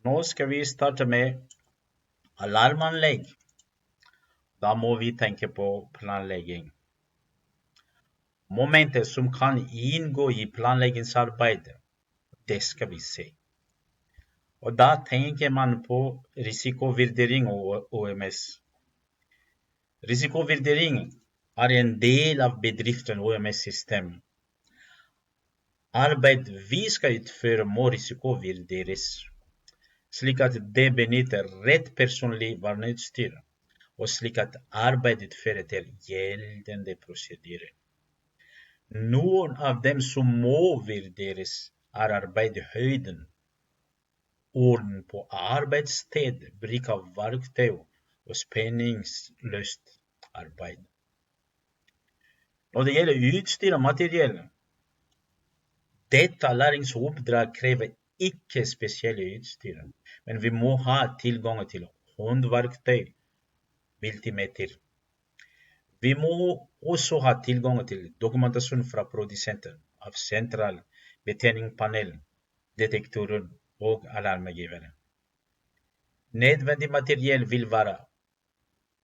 Nå skal vi starte med alarmanlegg. Da må vi tenke på planlegging. Momenter som kan inngå i planleggingsarbeidet, det skal vi se. Og da tenker man på risikovurdering og OMS. Risikovurdering er en del av bedriften OMS-system. Arbeid vi skal utføre må risikovurderes, slik at det benytter rett personlig verneutstyr, og slik at arbeidet fører til gjeldende prosedyrer. Noen av dem som må vurderes, er arbeidshøyden, orden på arbeidssted, bruk av verktøy og spenningsløst arbeid. Når det gjelder utstyr og materiell, dette læringsoppdrag krever ikke spesielle utstyr, men vi må ha tilgang til håndverktøy, multimeter. Vi må også ha tilgang til dokumentasjon fra produsenten av sentral, betjeningspanel, detektorer og alarmgivere. Nødvendig materiell vil være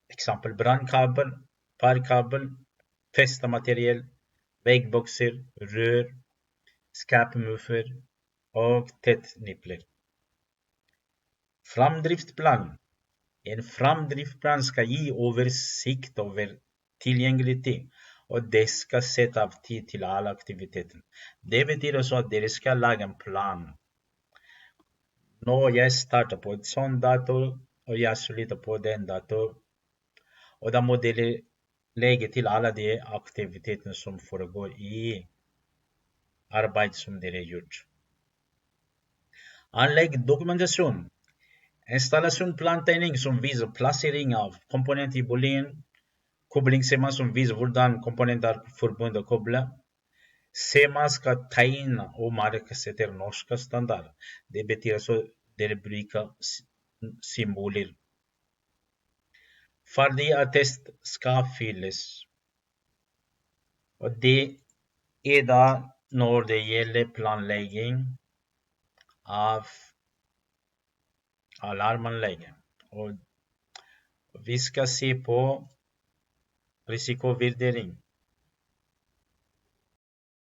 eksempel brannkabel, parkabel, festemateriell, veggbokser, rør, skapmuffer og tettnipler. Framdriftsplan. En framdriftsplan skal gi oversikt over tilgjengelig tid, og det skal sette av tid til alle aktiviteter. Det betyr også at dere skal lage en plan. Når jeg starter på et sånt dato, og jeg slutter på den dato, og da må dere legge til alle de aktivitetene som foregår i arbeid som dere har gjort. Anlegg dokumentasjon. Installasjon plantegning som viser plassering av komponent i boligen. Koblingsskjema som viser hvordan komponenter er forbundet og koblet. Skjema skal tegne og merkes etter norske standarder. Det betyr altså dere bruker symboler. Ferdig attest skal fylles. Og det er da når det gjelder planlegging av alarmanlegget. Og vi skal se på risikovurdering.